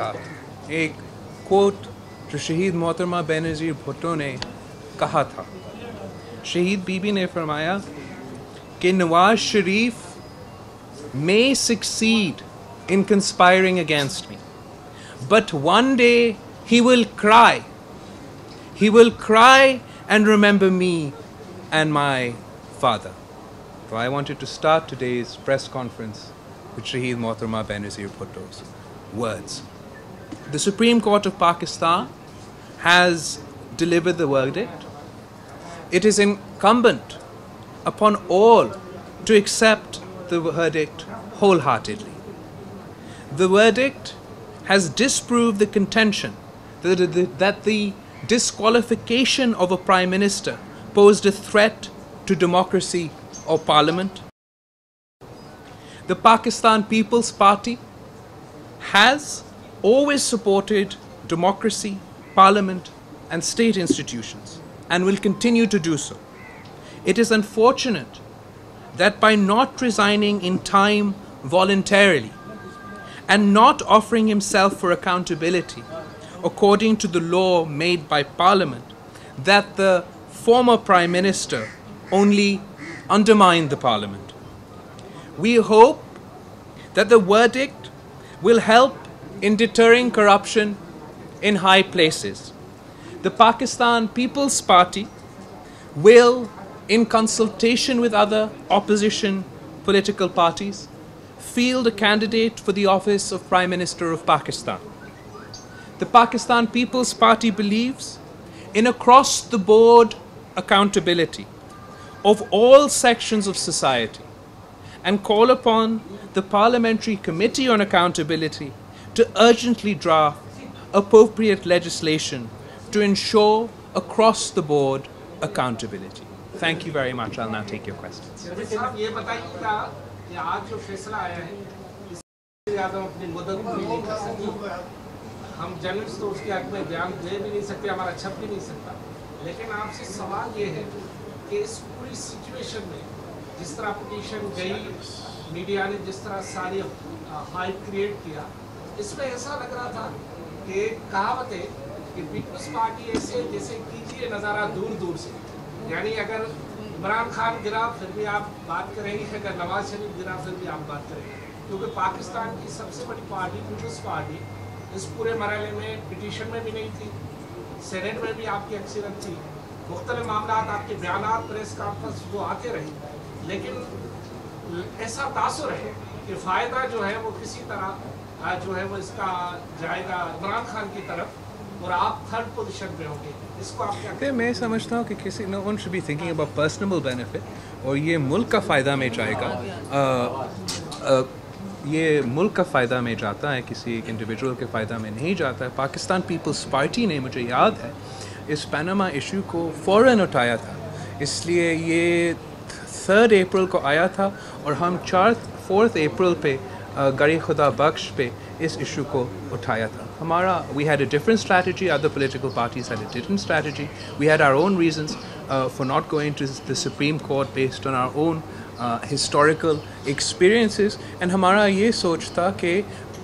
ایک کوٹ جو شہید محترمہ بینظیر بھٹو نے کہا تھا. شہید بی بی نے فرمایا کہ Nawaz Sharif may succeed in conspiring against me, but one day he will cry. He will cry and remember me and my father. So I wanted to start today's press conference with Shaheed Mohtarama Benazir Bhutto's words. The Supreme Court of Pakistan has delivered the verdict. It is incumbent upon all to accept the verdict wholeheartedly. The verdict has disproved the contention that the disqualification of a Prime Minister posed a threat to democracy or Parliament. The Pakistan People's Party has always supported democracy, Parliament, and state institutions, and will continue to do so. It is unfortunate that by not resigning in time voluntarily and not offering himself for accountability according to the law made by Parliament, that the former Prime Minister only undermined the Parliament. We hope that the verdict will help in deterring corruption in high places. The Pakistan People's Party will, in consultation with other opposition political parties, field a candidate for the office of Prime Minister of Pakistan. The Pakistan People's Party believes in across-the-board accountability of all sections of society and call upon the Parliamentary Committee on Accountability to urgently draft appropriate legislation to ensure across-the-board accountability. Thank you very much. I'll now take your questions. ہم journalist تو اس کے حق میں بیان دے بھی نہیں سکتے, ہمارا چھپ بھی نہیں سکتا, لیکن آپ سے سوال یہ ہے کہ اس پوری سچویشن میں جس طرح پٹیشن گئی, میڈیا نے جس طرح ساری ہائپ کریٹ کیا, اس میں ایسا لگ رہا تھا کہ کہاوت ہے کہ پیپلز پارٹی ایسے جیسے کیجیے نظارہ دور دور سے, یعنی اگر عمران خان گرا پھر بھی آپ بات کریں گے, اگر نواز شریف گرا پھر بھی آپ بات کریں گے, کیونکہ پاکستان کی سب سے بڑی پارٹی پیپلز پارٹی اس پورے مرحلے میں پٹیشن میں بھی نہیں تھی, سینیٹ میں بھی آپ کی اکثریت تھی, مختلف معاملات آپ کے بیانات پریس کانفرنس وہ آتے رہی, لیکن ایسا تاثر ہے کہ فائدہ جو ہے وہ کسی طرح جو ہے وہ اس کا جائے گا عمران خان کی طرف, اور آپ تھرڈ پوزیشن پہ ہوں گے. اس کو آپ کیا میں سمجھتا ہوں کہ کسی no one should be thinking about personal benefit, اور یہ ملک کا فائدہ میں جائے گا, یہ ملک کا فائدہ میں جاتا ہے, کسی ایک انڈیویجول کے فائدہ میں نہیں جاتا ہے. پاکستان پیپلز پارٹی نے, مجھے یاد ہے, اس پیناما ایشو کو فوراً اٹھایا تھا, اس لیے یہ 3 اپریل کو آیا تھا اور ہم 4 اپریل پہ گڑی خدا بخش پہ اس ایشو کو اٹھایا تھا. ہمارا we had a different strategy, other political parties had a different strategy. We had our own reasons for not going to the Supreme Court based on our own historical experiences, and ہمارا یہ سوچ تھا کہ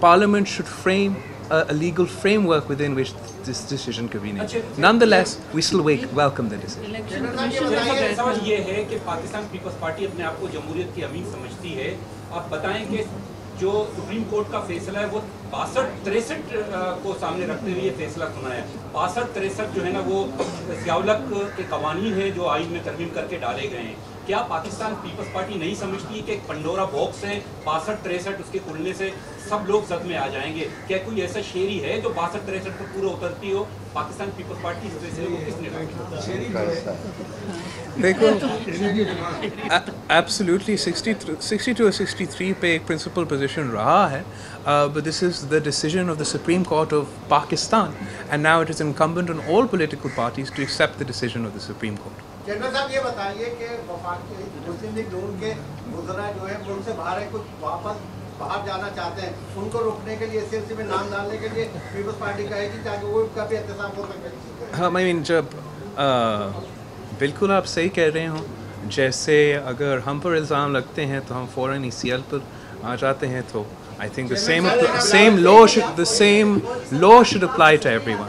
Parliament should frame a legal framework within which this decision could be made. Nonetheless, we still welcome the decision. سوال یہ ہے کہ Pakistan Peoples party اپنے آپ کو جمہوریت کی امین سمجھتی ہے. آپ بتائیں کہ جو سپریم کورٹ کا فیصلہ ہے وہ 62-63 کو سامنے رکھتے ہوئے یہ فیصلہ سنا ہے. 62-63 جو ہے نا وہ ضیاء-ال-حق کے قوانین ہیں جو آئین میں ترمیم کر کے ڈالے گئے ہیں. کیا پاکستان پیپلز پارٹی نہیں سمجھتی کہ ایک پنڈورا باکس ہے, 62-63 اس کے کھلنے سے سب لوگ زد میں آ جائیں گے؟ کیا کوئی ایسا شیری ہے جو 62-63 پر پورا اترتی ہو؟ پاکستان پیپلز پارٹی اس فیصلے کو کس نے رکھا؟ دیکھو, ایبسلیوٹلی 62 اور 63 پہ ایک پرنسپل پوزیشن رہا ہے, but this is the decision of the Supreme Court of Pakistan, and now it is incumbent on all political parties to accept the decision of the Supreme Court. General صاحب یہ بتائیے کہ وفاقی مسلم league نون کے وزراء جو ہے ملک سے باہر ہے, کچھ واپس باہر جانا چاہتے ہیں, ان کو روکنے کے لیے SLC میں نام ڈالنے کے لیے پیپلز پارٹی کہے گی تاکہ وہ کا بھی احتساب ہو سکے. ہاں, I mean, جب بالکل آپ صحیح کہہ رہے ہوں, جیسے اگر ہم پر الزام لگتے ہیں تو ہم فوراً ECL پر آ جاتے ہیں, تو I think the same law should apply to everyone.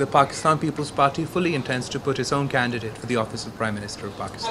The Pakistan People's Party fully intends to put its own candidate for the office of Prime Minister of Pakistan.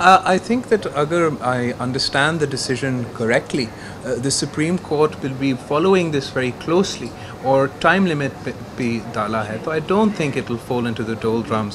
I think that agar I understand the decision correctly, the Supreme Court will be following this very closely, or time limit be dala hai, so I don't think it will fall into the doldrums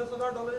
$10,000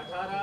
18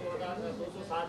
260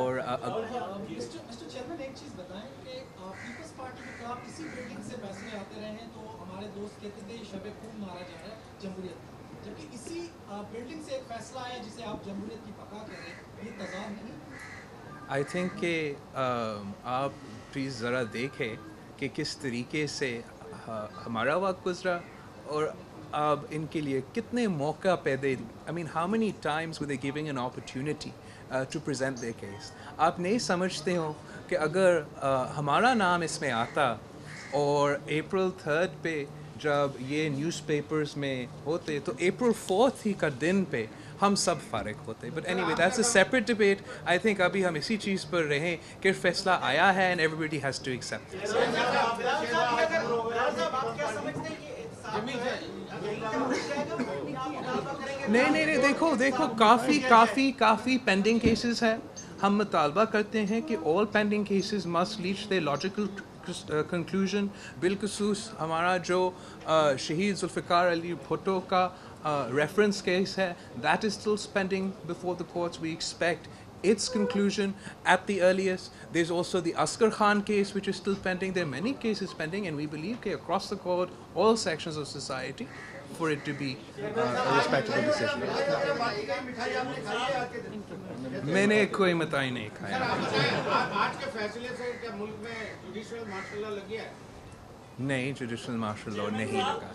اور mister chairman ایک چیز بتائیں کہ Peoples party کے خلاف اسی building سے فیصلے آتے رہے ہیں تو ہمارے دوست کہتے تھے شب خون مارا جا رہا ہے جمہوریت کا، جبکہ اسی بلڈنگ سے ایک فیصلہ آیا جسے آپ جمہوریت کی بقا کر رہے ہیں، یہ تضاد نہیں؟ آئی تھنک کہ آپ پلیز ذرا دیکھیں کہ کس طریقے سے ہمارا وقت گزرا اور اب ان کے لیے کتنے موقع پیدا. I mean how many times with a giving an opportunity to present their case. آپ نہیں سمجھتے ہو کہ اگر ہمارا نام اس میں آتا اور April 3 پہ جب یہ نیوز پیپرز میں ہوتے تو April 4 ہی کا دن پہ ہم سب فارغ ہوتے. But any way that's a separate debate. I think ابھی ہم اسی چیز پر رہیں کہ فیصلہ آیا ہے and everybody has to accept. نہیں دیکھو کافی پینڈنگ کیسز ہے. ہم مطالبہ کرتے ہیں کہ all pending cases must reach their logical conclusion. بالخصوص ہمارا جو شہید ذوالفقار علی بھٹو کا ریفرنس کیس ہے, that is still pending before the courts. We expect its conclusion at the earliest. There's also the Askar Khan case which is still pending. There are many cases pending and we believe that across the court, all sections of society, for it to be a respectable decision. میں نے کوئی متائی نہیں کھایا. آج کے فیصلے سے کیا ملک میں جوڈیشل مارشل لا لگ گیا ہے؟ نہیں, جوڈیشل مارشل لا نہیں لگا.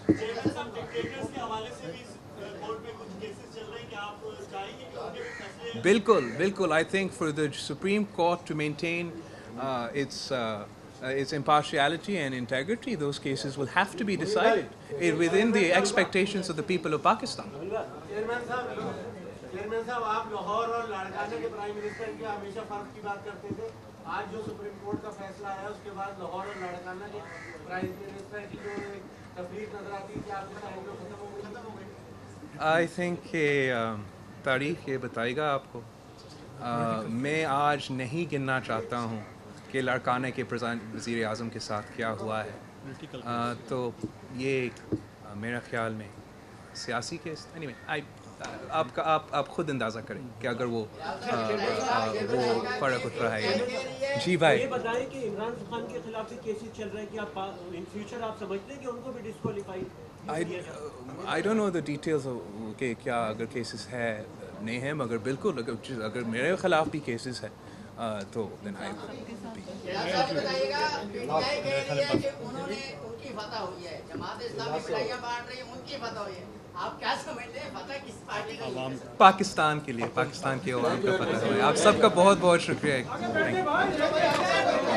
بالکل. I think for the Supreme Court to maintain its impartiality and integrity, those cases will have to be decided within the expectations of the people of Pakistan. Chairman صاحب, آپ لاہور اور لاڑکانہ کے prime minister کی ہمیشہ فرق کی بات کرتے تھے. آج جو سپریم کورٹ کا فیصلہ آیا اس کے بعد لاہور اور لاڑکانہ کے پرائم منسٹر کی جو تفریق نظر آتی ہے, آپ کا تعلق ختم ہو گئی؟ آئی تھنک کہ تاریخ یہ بتائے گا آپ کو. میں آج نہیں گننا چاہتا ہوں کہ لاڑکانہ کے وزیر اعظم کے ساتھ کیا ہوا ہے. تو یہ میرا خیال میں سیاسی کیس. اینی وے آپ خود اندازہ کریں کہ اگر وہ فرق اٹھ رہا ہے. جی بھائی, یہ بتائیں کہ عمران خان کے خلاف بھی کیسز چل رہے ہیں کہ آپ ان فیوچر آپ سمجھتے ہیں کہ ان کو بھی disqualify? I don't know the details کہ کیا اگر کیسز ہے نہیں ہے, مگر بالکل اگر میرے خلاف بھی کیسز ہے تو دین آئی بتائیے گا کہ انہوں نے ان کی فتح ہوئی ہے, جماعت اسلامی مٹھائیاں بانٹ رہی ہے, ان کی فتح ہوئی ہے. آپ کیا سمجھتے ہیں فتح کس پارٹی کی؟ پاکستان کے لیے, پاکستان کے عوام کا فتح ہے. آپ سب کا بہت بہت شکریہ.